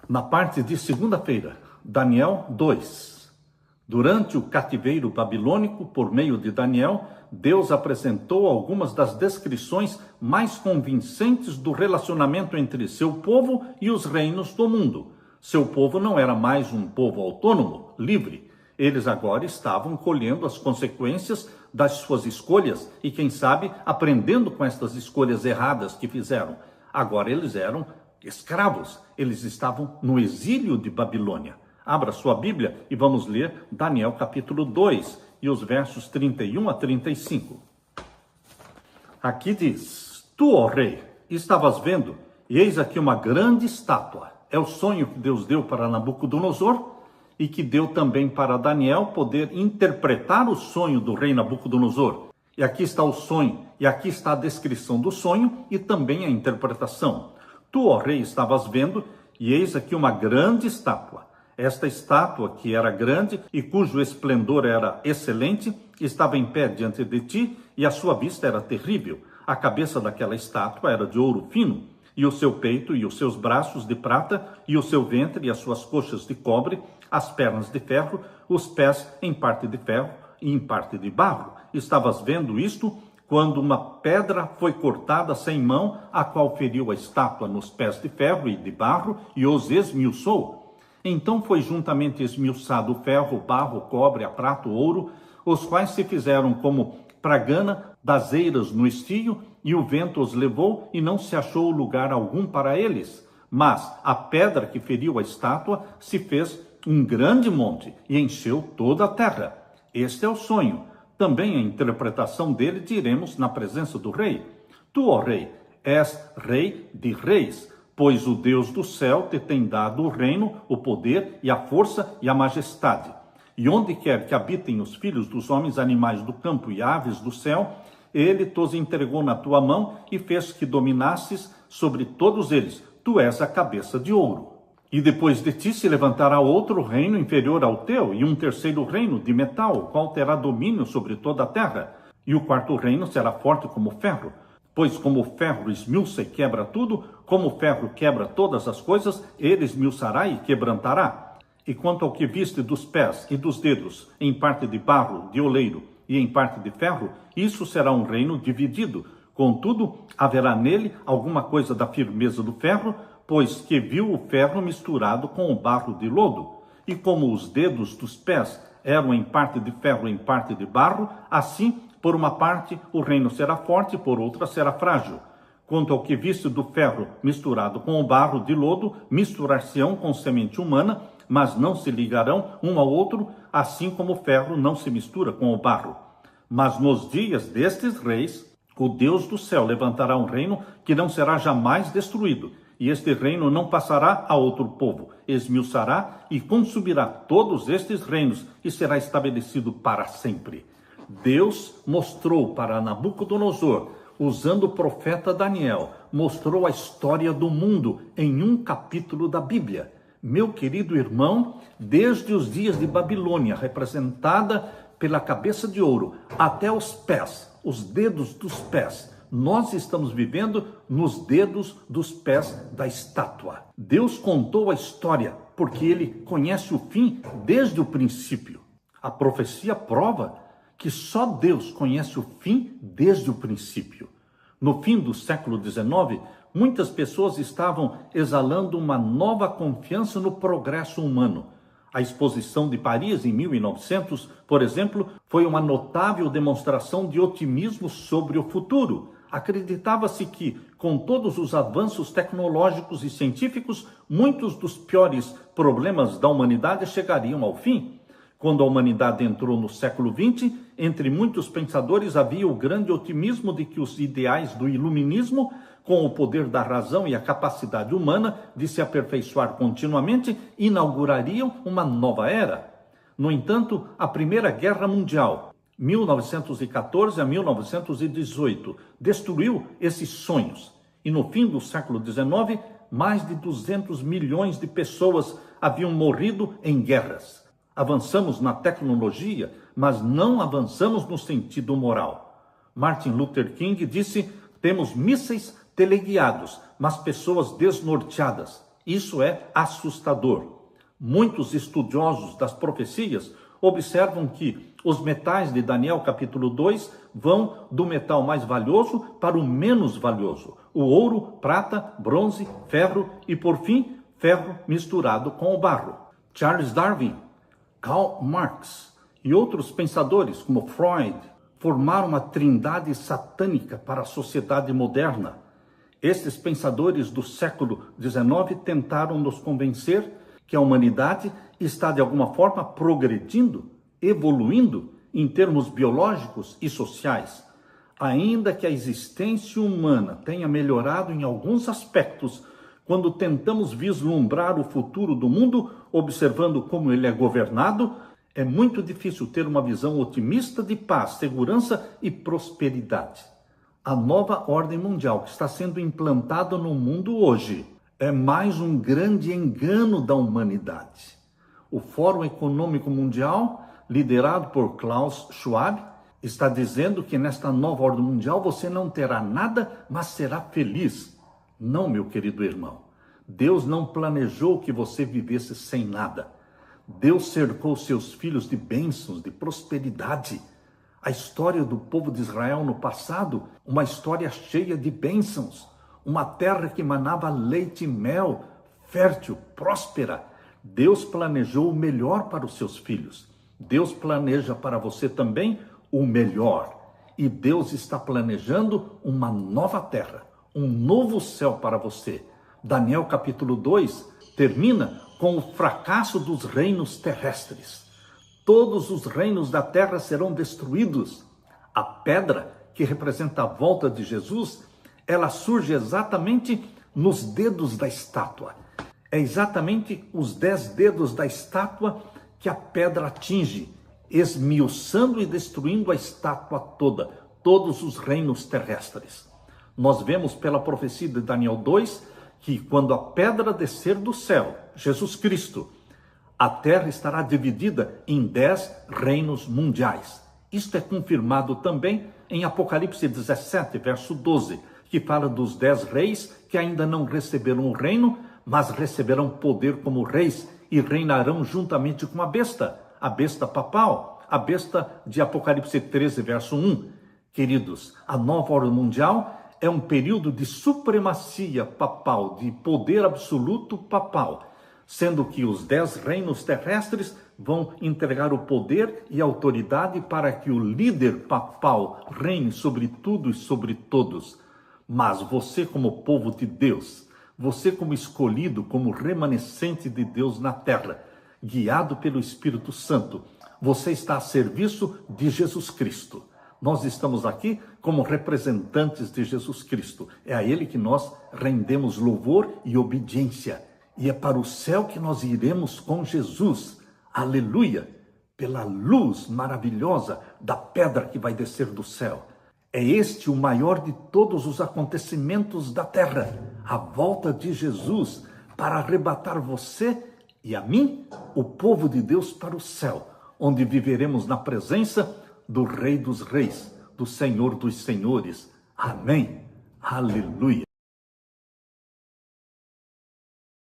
Na parte de segunda-feira, Daniel 2. Durante o cativeiro babilônico, por meio de Daniel, Deus apresentou algumas das descrições mais convincentes do relacionamento entre seu povo e os reinos do mundo. Seu povo não era mais um povo autônomo, livre. Eles agora estavam colhendo as consequências das suas escolhas e, quem sabe, aprendendo com estas escolhas erradas que fizeram. Agora eles eram escravos, eles estavam no exílio de Babilônia. Abra sua Bíblia e vamos ler Daniel capítulo 2 e os versos 31 a 35. Aqui diz: Tu, ó rei, estavas vendo, e eis aqui uma grande estátua. É o sonho que Deus deu para Nabucodonosor e que deu também para Daniel poder interpretar o sonho do rei Nabucodonosor. E aqui está o sonho, e aqui está a descrição do sonho e também a interpretação. Tu, ó rei, estavas vendo, e eis aqui uma grande estátua. Esta estátua, que era grande e cujo esplendor era excelente, estava em pé diante de ti, e a sua vista era terrível. A cabeça daquela estátua era de ouro fino, e o seu peito e os seus braços de prata, e o seu ventre e as suas coxas de cobre, as pernas de ferro, os pés em parte de ferro e em parte de barro. Estavas vendo isto quando uma pedra foi cortada sem mão, a qual feriu a estátua nos pés de ferro e de barro e os esmiuçou. Então foi juntamente esmiuçado o ferro, o barro, o cobre, a prata, o ouro, os quais se fizeram como pragana das eiras no estio, e o vento os levou, e não se achou lugar algum para eles. Mas a pedra que feriu a estátua se fez um grande monte, e encheu toda a terra. Este é o sonho. Também a interpretação dele diremos na presença do rei. Tu, ó rei, és rei de reis, pois o Deus do céu te tem dado o reino, o poder e a força e a majestade. E onde quer que habitem os filhos dos homens, animais do campo e aves do céu, ele tos entregou na tua mão e fez que dominasses sobre todos eles. Tu és a cabeça de ouro. E depois de ti se levantará outro reino inferior ao teu, e um terceiro reino de metal, o qual terá domínio sobre toda a terra. E o quarto reino será forte como ferro, pois como o ferro esmiuça e quebra tudo, como o ferro quebra todas as coisas, ele esmiuçará e quebrantará. E quanto ao que viste dos pés e dos dedos, em parte de barro, de oleiro, e em parte de ferro, isso será um reino dividido. Contudo, haverá nele alguma coisa da firmeza do ferro, pois que viu o ferro misturado com o barro de lodo. E como os dedos dos pés eram em parte de ferro e em parte de barro, assim, por uma parte, o reino será forte, por outra será frágil. Quanto ao que viste do ferro misturado com o barro de lodo, misturar-se-ão com semente humana, mas não se ligarão um ao outro, assim como o ferro não se mistura com o barro. Mas nos dias destes reis, o Deus do céu levantará um reino que não será jamais destruído, e este reino não passará a outro povo, esmiuçará e consumirá todos estes reinos, e será estabelecido para sempre. Deus mostrou para Nabucodonosor, usando o profeta Daniel, mostrou a história do mundo em um capítulo da Bíblia. Meu querido irmão, desde os dias de Babilônia, representada pela cabeça de ouro, até os pés, os dedos dos pés, nós estamos vivendo nos dedos dos pés da estátua. Deus contou a história porque ele conhece o fim desde o princípio. A profecia prova que só Deus conhece o fim desde o princípio. No fim do século XIX, muitas pessoas estavam exalando uma nova confiança no progresso humano. A exposição de Paris em 1900, por exemplo, foi uma notável demonstração de otimismo sobre o futuro. Acreditava-se que, com todos os avanços tecnológicos e científicos, muitos dos piores problemas da humanidade chegariam ao fim. Quando a humanidade entrou no século XX, entre muitos pensadores havia o grande otimismo de que os ideais do iluminismo, com o poder da razão e a capacidade humana de se aperfeiçoar continuamente, inaugurariam uma nova era. No entanto, a Primeira Guerra Mundial, 1914 a 1918, destruiu esses sonhos. E no fim do século XIX, mais de 200 milhões de pessoas haviam morrido em guerras. Avançamos na tecnologia, mas não avançamos no sentido moral. Martin Luther King disse: temos mísseis teleguiados, mas pessoas desnorteadas. Isso é assustador. Muitos estudiosos das profecias observam que os metais de Daniel capítulo 2 vão do metal mais valioso para o menos valioso. O ouro, prata, bronze, ferro e, por fim, ferro misturado com o barro. Charles Darwin, Karl Marx e outros pensadores como Freud formaram uma trindade satânica para a sociedade moderna. Estes pensadores do século XIX tentaram nos convencer que a humanidade está de alguma forma progredindo, evoluindo em termos biológicos e sociais. Ainda que a existência humana tenha melhorado em alguns aspectos, quando tentamos vislumbrar o futuro do mundo, observando como ele é governado, é muito difícil ter uma visão otimista de paz, segurança e prosperidade. A nova ordem mundial que está sendo implantada no mundo hoje é mais um grande engano da humanidade. O Fórum Econômico Mundial, liderado por Klaus Schwab, está dizendo que nesta nova ordem mundial você não terá nada, mas será feliz. Não, meu querido irmão. Deus não planejou que você vivesse sem nada. Deus cercou seus filhos de bênçãos, de prosperidade. A história do povo de Israel no passado, uma história cheia de bênçãos. Uma terra que manava leite e mel, fértil, próspera. Deus planejou o melhor para os seus filhos. Deus planeja para você também o melhor. E Deus está planejando uma nova terra, um novo céu para você. Daniel capítulo 2 termina com o fracasso dos reinos terrestres. Todos os reinos da terra serão destruídos. A pedra, que representa a volta de Jesus, ela surge exatamente nos dedos da estátua. É exatamente os 10 dedos da estátua que a pedra atinge, esmiuçando e destruindo a estátua toda, todos os reinos terrestres. Nós vemos pela profecia de Daniel 2 que quando a pedra descer do céu, Jesus Cristo, a terra estará dividida em 10 reinos mundiais. Isto é confirmado também em Apocalipse 17, verso 12, que fala dos 10 reis que ainda não receberam o reino, mas receberão poder como reis e reinarão juntamente com a besta papal, a besta de Apocalipse 13, verso 1. Queridos, a nova ordem mundial é um período de supremacia papal, de poder absoluto papal, sendo que os 10 reinos terrestres vão entregar o poder e a autoridade para que o líder papal reine sobre tudo e sobre todos. Mas você, como povo de Deus, você como escolhido, como remanescente de Deus na terra, guiado pelo Espírito Santo, você está a serviço de Jesus Cristo. Nós estamos aqui como representantes de Jesus Cristo. É a Ele que nós rendemos louvor e obediência. E é para o céu que nós iremos com Jesus. Aleluia! Pela luz maravilhosa da pedra que vai descer do céu. É este o maior de todos os acontecimentos da terra. A volta de Jesus para arrebatar você e a mim, o povo de Deus, para o céu, onde viveremos na presença do Rei dos Reis, do Senhor dos Senhores. Amém. Aleluia.